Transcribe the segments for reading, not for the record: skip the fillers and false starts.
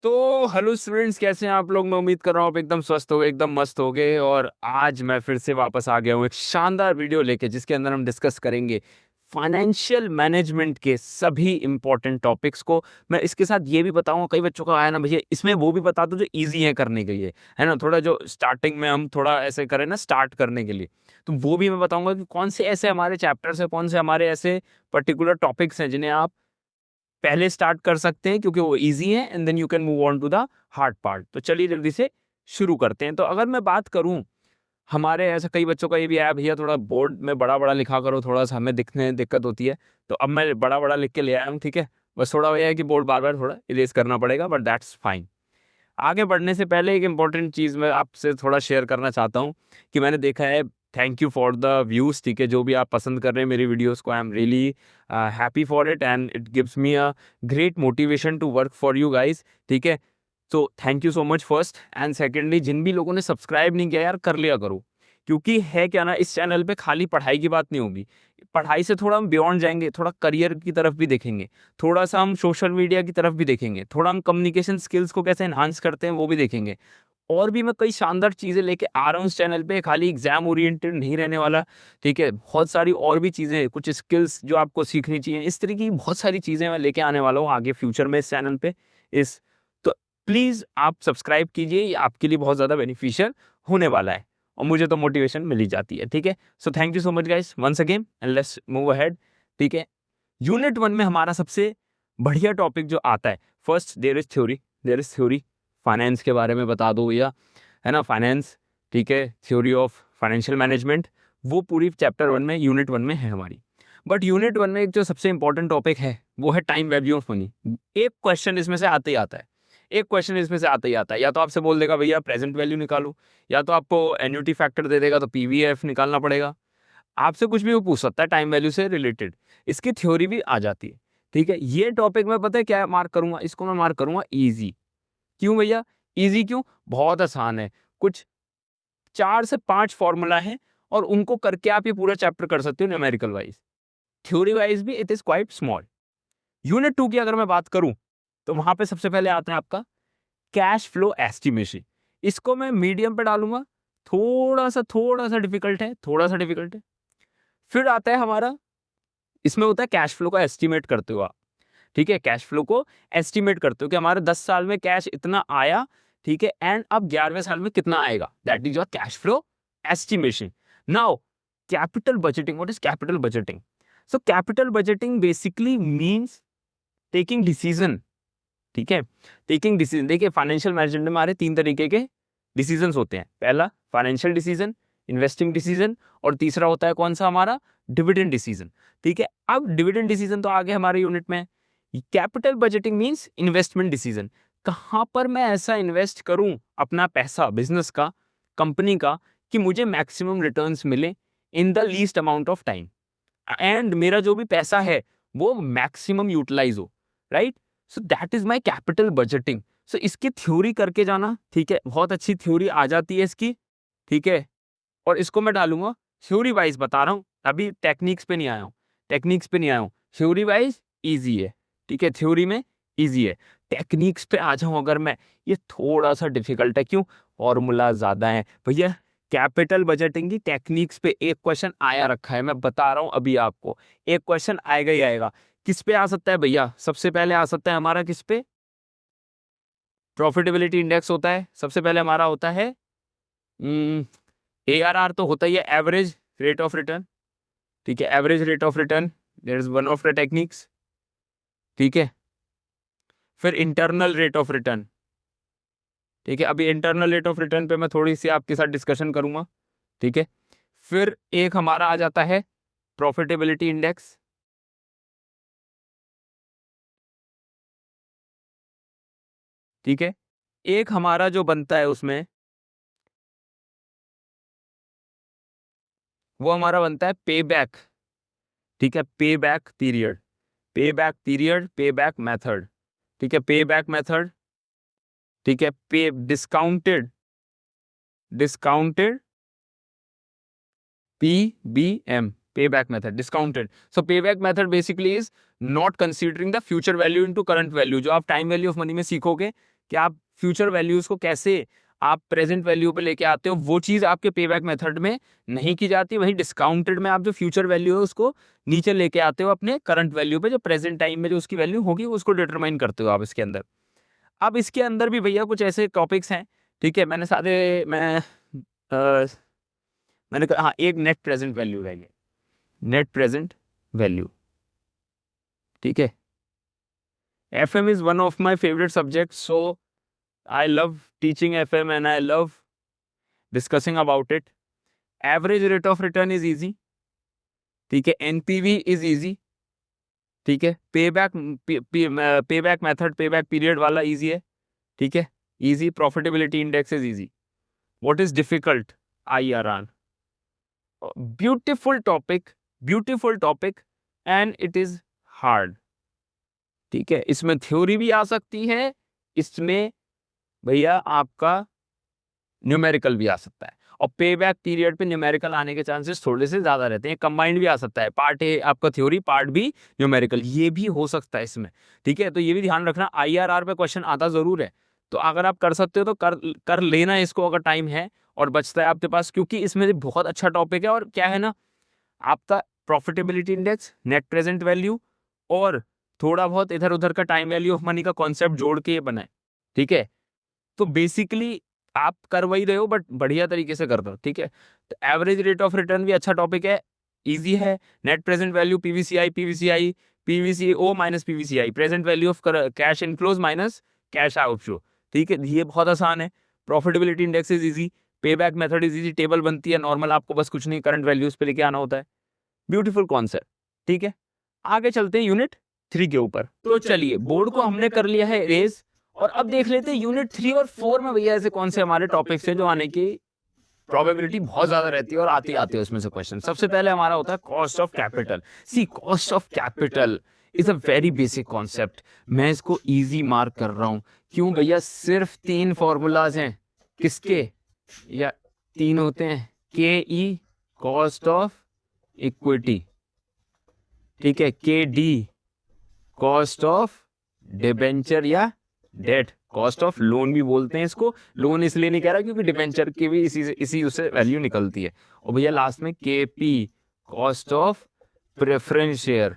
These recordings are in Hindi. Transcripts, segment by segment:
तो हेलो स्टूडेंट्स, कैसे हैं आप लोग। मैं उम्मीद कर रहा हूँ आप एकदम स्वस्थ हो गए, एकदम मस्त हो गए। और आज मैं फिर से वापस आ गया हूँ एक शानदार वीडियो लेके, जिसके अंदर हम डिस्कस करेंगे फाइनेंशियल मैनेजमेंट के सभी इंपॉर्टेंट टॉपिक्स को। मैं इसके साथ ये भी बताऊंगा, कई बच्चों का आया ना भैया इसमें वो भी बता दो जो इजी है करने के लिए, है ना। थोड़ा जो स्टार्टिंग में हम थोड़ा ऐसे करें ना स्टार्ट करने के लिए, तो वो भी मैं बताऊंगा कि कौन से ऐसे हमारे चैप्टर्स है, कौन से हमारे ऐसे पर्टिकुलर टॉपिक्स हैं जिन्हें आप पहले स्टार्ट कर सकते हैं क्योंकि वो ईज़ी है, and then you can move on to the hard part. तो चलिए जल्दी से शुरू करते हैं। तो अगर मैं बात करूँ, हमारे ऐसे कई बच्चों का ये भी आया, भैया थोड़ा बोर्ड में बड़ा-बड़ा लिखा करो, थोड़ा-सा हमें दिखने में दिक्कत होती है। तो अब मैं बड़ा-बड़ा लिख के ले आया हूँ, ठीक है। बस थोड़ा ये है कि बोर्ड बार-बार थोड़ा इरेज़ करना पड़ेगा, बट दैट्स फाइन। आगे बढ़ने से पहले एक इम्पोर्टेंट चीज़ मैं आपसे थोड़ा शेयर करना चाहता हूँ कि मैंने देखा है, thank you for the views, ठीक है, जो भी आप पसंद कर रहे हैं मेरी वीडियोज़ को। I am really happy for it and it gives me a great motivation to work for you guys, ठीक है। तो thank you so much first, and secondly जिन भी लोगों ने सब्सक्राइब नहीं किया यार, कर लिया करो। क्योंकि है क्या ना, इस चैनल पे खाली पढ़ाई की बात नहीं होगी, पढ़ाई से थोड़ा हम बियॉन्ड जाएँगे, थोड़ा करियर की तरफ भी देखेंगे, थोड़ा-सा हम सोशल मीडिया की तरफ भी देखेंगे, थोड़ा हम कम्युनिकेशन स्किल्स को कैसे एनहांस करते हैं वो भी देखेंगे। और भी मैं कई शानदार चीज़ें लेके आ रहा हूँ इस चैनल पे, खाली एग्ज़ाम ओरिएंटेड नहीं रहने वाला, ठीक है। बहुत सारी और भी चीज़ें हैं, कुछ स्किल्स जो आपको सीखनी चाहिए, इस तरह की बहुत सारी चीज़ें मैं लेके आने वाला हूँ आगे फ्यूचर में इस चैनल पे। इस तो प्लीज़ आप सब्सक्राइब कीजिए, ये आपके लिए बहुत ज़्यादा बेनिफिशियल होने वाला है और मुझे तो मोटिवेशन मिल ही जाती है, ठीक है। So thank you so much guys once again and let's move ahead, ठीक है। यूनिट 1 में हमारा सबसे बढ़िया टॉपिक जो आता है, first there is theory. Finance के बारे में बता दो भैया, है ना, फाइनेंस, ठीक है, थ्योरी ऑफ फाइनेंशियल मैनेजमेंट, वो पूरी चैप्टर 1 में, यूनिट 1 में है हमारी। बट यूनिट 1 में एक जो सबसे इंपॉर्टेंट टॉपिक है, वो है टाइम वैल्यू ऑफ मनी। एक क्वेश्चन इसमें से आते ही आता है, एक क्वेश्चन इसमें से आता ही आता है। या तो आपसे बोल देगा भैया प्रेज़ेंट वैल्यू निकालो, या तो आपको एन्युटी फैक्टर दे देगा तो पीवीएफ निकालना पड़ेगा। आपसे कुछ भी वो पूछ सकता है टाइम वैल्यू से रिलेटेड, इसकी थ्योरी भी आ जाती है, ठीक है। ये टॉपिक मैं पता है क्या मार्क करूँगा, इसको मैं मार्क करूँगा ईज़ी। क्यों भैया? ईज़ी क्यों? बहुत आसान है। कुछ 4 से 5 फ़ॉर्मूला हैं और उनको करके आप ये पूरा चैप्टर कर सकते हो न्यूमेरिकल वाइज़। थ्योरी वाइज़ भी it is quite small. Unit 2 की अगर मैं बात करूँ, तो वहाँ पे सबसे पहले आता है आपका कैश फ्लो एस्टिमेशन। इसको मैं मीडियम पे डालूँगा, थोड़ा-सा डिफ़िकल्ट है, थोड़ा-सा डिफ़िकल्ट है। फिर आता है हमारा, इसमें होता है कैश फ्लो का एस्टिमेट करते हो आप, ठीक है। कैश फ्लो को एस्टिमेट करते हो कि हमारे 10 साल में कैश इतना आया, ठीक है, एंड अब 11वें साल में कितना आएगा, that is your cash flow estimation. Now capital budgeting, what is capital budgeting? So capital budgeting basically means taking decision, ठीक है। टेकिंग डिसीजन, देखिए फाइनेंशियल मैनेजमेंट में हमारे 3 तरीके के डिसीजंस होते हैं। पहला फाइनेंशियल डिसीजन, इन्वेस्टिंग डिसीजन, और तीसरा होता है कौन सा हमारा, डिविडेंड डिसीजन, ठीक है। अब डिविडेंड डिसीजन तो आगे हमारे यूनिट में। Capital budgeting means investment decision, कहाँ पर मैं ऐसा इन्वेस्ट करूं अपना पैसा, बिजनेस का, कंपनी का, कि मुझे मैक्सिमम रिटर्न्स मिले in the least amount of time, and मेरा जो भी पैसा है वो मैक्सिमम यूटिलाइज हो, right. So that is my capital budgeting. सो इसकी थ्योरी करके जाना, ठीक है, बहुत अच्छी थ्योरी आ जाती है इसकी, ठीक है। और इसको मैं डालूंगा, थ्योरी वाइज बता रहा हूँ, अभी टेक्निक्स पे नहीं आया हूँ, टेक्निक्स पे नहीं आया हूँ। थ्योरी वाइज इजी है, ठीक है, थ्योरी में इजी है। टेक्निक्स पे आ जाऊं अगर मैं, ये थोड़ा सा डिफिकल्ट है। क्यों? फॉर्मूला ज्यादा है भैया। कैपिटल बजटिंग की टेक्निक्स पे एक क्वेश्चन आया रखा है, मैं बता रहा हूं अभी आपको, एक क्वेश्चन आएगा ही आएगा। किस पे आ सकता है भैया? सबसे पहले आ सकता है हमारा किस पे, प्रॉफिटेबिलिटी इंडेक्स होता है सबसे पहले हमारा, होता है ARR, तो होता ही है एवरेज रेट ऑफ रिटर्न, ठीक है, average rate of return, there is one of the techniques, ठीक है। फिर इंटरनल रेट ऑफ रिटर्न, ठीक है, अभी इंटरनल रेट ऑफ रिटर्न पे मैं थोड़ी सी आपके साथ डिस्कशन करूंगा, ठीक है। फिर एक हमारा आ जाता है प्रॉफिटेबिलिटी इंडेक्स, ठीक है। एक हमारा जो बनता है उसमें, वो हमारा बनता है पे बैक, ठीक है, पे बैक पीरियड, पे बैक पीरियड, पे बैक मेथड, ठीक है, पे बैक मेथड, ठीक है, पे discounted, discounted PBM, payback method, discounted. So payback method basically is not considering the future value into current value. जो आप टाइम वैल्यू ऑफ मनी में सीखोगे कि आप फ्यूचर वैल्यूज को कैसे आप प्रेजेंट वैल्यू पे लेके आते हो, वो चीज आपके पे बैक मेथड में नहीं की जाती। वहीं डिस्काउंटेड में आप जो फ्यूचर वैल्यू है उसको नीचे लेके आते हो अपने करंट वैल्यू पे, जो प्रेजेंट टाइम में जो उसकी वैल्यू होगी उसको डिटरमाइन करते हो आप इसके अंदर। अब इसके अंदर भी भैया कुछ ऐसे टॉपिक्स हैं, ठीक है, मैंने कहा हाँ, एक नेट प्रेजेंट वैल्यू है, ये नेट प्रेजेंट वैल्यू, ठीक है। FM is one of my favorite subjects, so I love teaching FM and I love discussing about it. Average rate of return is easy, ठीक है। NPV is easy, ठीक है। पेबैक मेथड, पेबैक पीरियड वाला इजी है, ठीक है, easy. Profitability index is easy. What is difficult? IRR। Beautiful topic and it is hard, ठीक है। इसमें थ्योरी भी आ सकती है, इसमें भैया आपका न्यूमेरिकल भी आ सकता है, और पे बैक पीरियड पे न्यूमेरिकल आने के चांसेस थोड़े से ज्यादा रहते हैं। कंबाइंड भी आ सकता है, पार्ट ए आपका थ्योरी, पार्ट बी न्यूमेरिकल, ये भी हो सकता है इसमें, ठीक है। तो ये भी ध्यान रखना, IRR पे क्वेश्चन आता जरूर है, तो अगर आप कर सकते हो तो कर लेना इसको, अगर टाइम है और बचता है आपके पास, क्योंकि इसमें बहुत अच्छा टॉपिक है। और क्या है ना, आपका profitability index, net present value और थोड़ा बहुत इधर उधर का टाइम वैल्यू ऑफ मनी का कॉन्सेप्ट जोड़ के ये बना है, ठीक है। तो बेसिकली आप कर वही रहे हो, बट बढ़िया तरीके से कर दो, ठीक है। तो एवरेज रेट ऑफ रिटर्न भी अच्छा टॉपिक है, इजी है। Net present value, PVCO minus PVCI, present value of cash inflows minus cash outflow, ठीक है, ये बहुत आसान है। प्रॉफिटेबिलिटी इंडेक्स इज इजी, पे back method is easy, table बनती है नॉर्मल, आपको बस कुछ नहीं, करंट वैल्यूज पे लेके आना होता है। ब्यूटीफुल कॉन्सेप्ट, ठीक है। आगे चलते हैं यूनिट 3 के ऊपर। तो चलिए, बोर्ड को हमने कर लिया है रेज, और अब देख लेते हैं यूनिट 3 और 4 में भैया ऐसे कौन से हमारे टॉपिक्स हैं जो आने की प्रोबेबिलिटी बहुत ज्यादा रहती है और आते आते उसमें से क्वेश्चन। सबसे पहले हमारा होता है cost of capital. See, cost of capital is a very basic concept. मैं इसको इजी मार्क कर रहा हूं, क्यों भैया? सिर्फ 3 फॉर्मूलाज हैं, किसके? या 3 होते हैं, KE कॉस्ट ऑफ इक्विटी, ठीक है, KD कॉस्ट ऑफ डिबेंचर या डेट, कॉस्ट ऑफ लोन भी बोलते हैं इसको। लोन इसलिए नहीं कह रहा क्योंकि डिबेंचर की भी इसी उससे वैल्यू निकलती है। और भैया लास्ट में KP cost of preference share,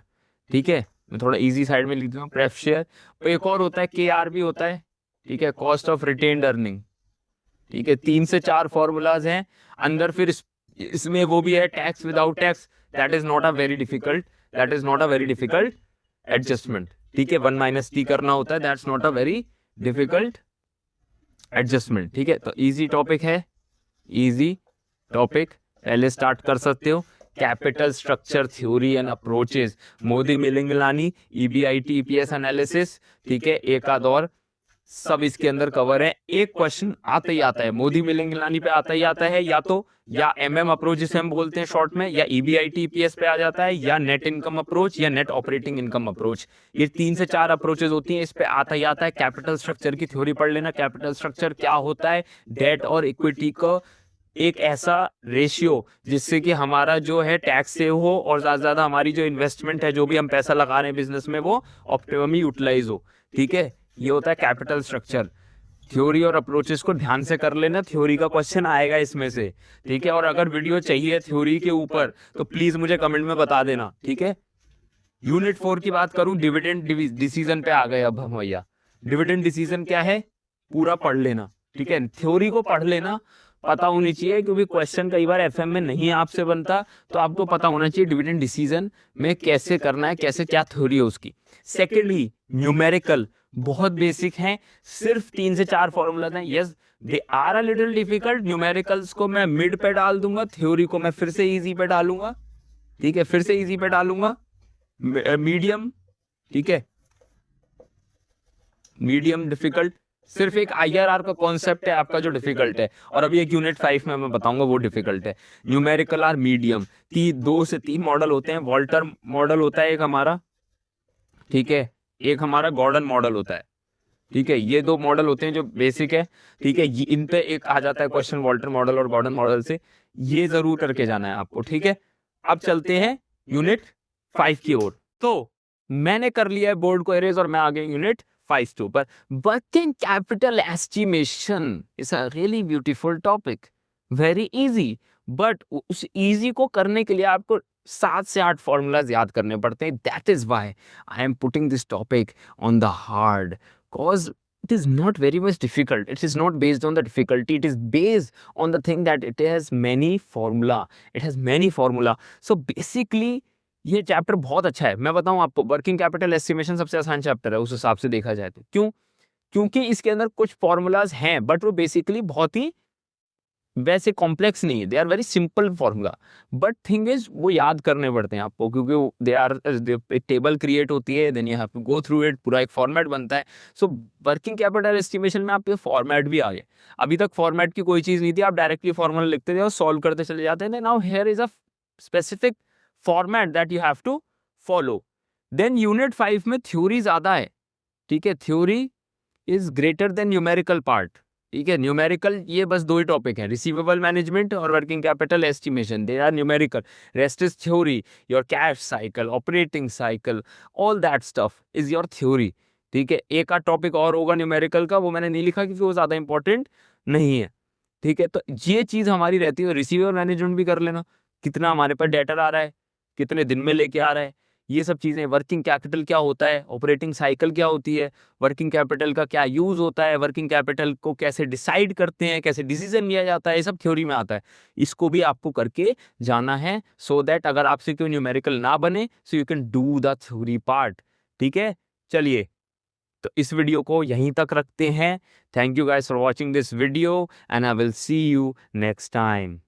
ठीक है, मैं थोड़ा इजी साइड में लिख दूंगा, प्रेफ शेयर। एक और होता है KR भी होता है, ठीक है, कॉस्ट ऑफ रिटेन्ड अर्निंग, ठीक है। 3 से 4 फॉर्मूलाज हैं अंदर। फिर इसमें वो भी है tax without tax, that is not a very difficult adjustment, ठीक है। 1 - T करना होता है, that's not a very difficult adjustment, ठीक है। तो इजी टॉपिक है, इजी टॉपिक, पहले स्टार्ट कर सकते हो। Capital structure theory and approaches, Modigliani, EBIT EPS analysis, ठीक है, एक आध और सब इसके अंदर कवर है। एक क्वेश्चन आता ही आता है, मोदी मिलिंगलानी पे आता ही आता है, या MM अप्रोच जिसे हम बोलते हैं शॉर्ट में, या EBIT EPS पे आ जाता है, या नेट इनकम अप्रोच, या नेट ऑपरेटिंग इनकम अप्रोच। ये 3 से 4 अप्रोचेस होती हैं, इस पे आता ही आता है। कैपिटल स्ट्रक्चर की थ्योरी पढ़ लेना। कैपिटल स्ट्रक्चर क्या होता है? डेट और इक्विटी को एक ऐसा रेशियो जिससे कि हमारा जो है टैक्स सेव हो और ज्यादा हमारी जो इन्वेस्टमेंट है, जो भी हम पैसा लगा रहे हैं बिजनेस में, वो ऑप्टिमली यूटिलाइज हो, ठीक है। ये होता है कैपिटल स्ट्रक्चर। थ्योरी और अप्रोचेस को ध्यान से कर लेना, थ्योरी का क्वेश्चन आएगा इसमें से, ठीक है। और अगर वीडियो चाहिए थ्योरी के ऊपर तो प्लीज मुझे कमेंट में बता देना, ठीक है। यूनिट 4 की बात करूं, डिविडेंड डिसीजन पे आ गए अब हम भैया। डिविडेंड डिसीजन क्या है, पूरा पढ़ लेना, ठीक है। थ्योरी को पढ़ लेना, पता होनी चाहिए, क्योंकि क्वेश्चन कई बार FM में नहीं आपसे बनता, तो आपको पता होना चाहिए डिविडेंड डिसीजन में कैसे करना है, कैसे क्या थ्योरी है उसकी। सेकेंडली, न्यूमेरिकल बहुत बेसिक है, सिर्फ 3 से 4 फॉर्मूला हैं। Yes, they are a little difficult. Numericals को मैं मिड पे डाल दूंगा, थ्योरी को मैं फिर से इजी पे डालूंगा, ठीक है, फिर से इजी पे डालूंगा। मीडियम, ठीक है, मीडियम डिफिकल्ट, सिर्फ एक IRR का कॉन्सेप्ट है आपका जो डिफिकल्ट है, और अभी एक यूनिट 5 में मैं बताऊंगा वो डिफिकल्ट है। न्यूमेरिकल आर मीडियम, 2 से 3 मॉडल होते हैं। वॉल्टर मॉडल होता है एक हमारा, ठीक है, एक हमारा गॉर्डन मॉडल होता है, ठीक है। ये 2 मॉडल होते हैं जो बेसिक है, ठीक है। इन पे एक आ जाता है क्वेश्चन वॉल्टर मॉडल और गॉर्डन मॉडल से, ये जरूर करके जाना है आपको, ठीक है। अब चलते हैं यूनिट 5 की ओर। तो मैंने कर लिया है बोर्ड को एरेज और मैं आ गया unit suffice to. But working capital estimation is a really beautiful topic, very easy. But उस easy को करने के लिए आपको 7 से 8 formulas याद करने पड़ते हैं. That is why I am putting this topic on the hard, cause it is not very much difficult. It is not based on the difficulty. It is based on the thing that it has many formula. It has many formula. So basically ये चैप्टर बहुत अच्छा है. मैं बताऊं आपको, वर्किंग कैपिटल एस्टिमेशन सबसे आसान चैप्टर है उस हिसाब से देखा जाए तो. क्यों? क्योंकि इसके अंदर कुछ फॉर्मूलाज हैं, बट वो बेसिकली बहुत ही वैसे कॉम्प्लेक्स नहीं है. They are very simple formula, but thing is वो याद करने पड़ते हैं आपको, क्योंकि दे आर एक टेबल क्रिएट होती है, then you have to go through it, पूरा एक फॉर्मेट बनता है. सो वर्किंग कैपिटल एस्टिमेशन में आपके फॉर्मेट भी आ गए. अभी तक फॉर्मेट की कोई चीज नहीं थी, आप डायरेक्टली फॉर्मूला लिखते थे और सॉल्व करते चले जाते थे. Now here is a specific format that you have to follow. Then unit 5 में थ्योरी ज्यादा है. ठीक है, theory is greater than numerical part. ठीक है, न्यूमेरिकल ये बस 2 ही टॉपिक हैं, रिसीवेबल मैनेजमेंट और working capital estimation. They are numerical, rest is theory. Your cash cycle, operating cycle, all that stuff is your theory. ठीक है, एक आध टॉपिक और होगा न्यूमेरिकल का, वो मैंने नहीं लिखा क्योंकि वो ज्यादा इंपॉर्टेंट नहीं है. ठीक है, तो ये चीज हमारी रहती है. रिसीवेबल मैनेजमेंट भी कर लेना, कितना हमारे पास डेटर आ रहा है, कितने दिन में लेके आ रहा है, ये सब चीजें. वर्किंग कैपिटल क्या होता है, ऑपरेटिंग साइकिल क्या होती है, वर्किंग कैपिटल का क्या यूज होता है, वर्किंग कैपिटल को कैसे डिसाइड करते हैं, कैसे डिसीजन लिया जाता है, ये सब थ्योरी में आता है. इसको भी आपको करके जाना है, सो दैट अगर आपसे कोई न्यूमेरिकल ना बने, so you can do the theory part. ठीक है, चलिए तो इस वीडियो को यहीं तक रखते हैं. Thank you guys for watching this video and I will see you next time.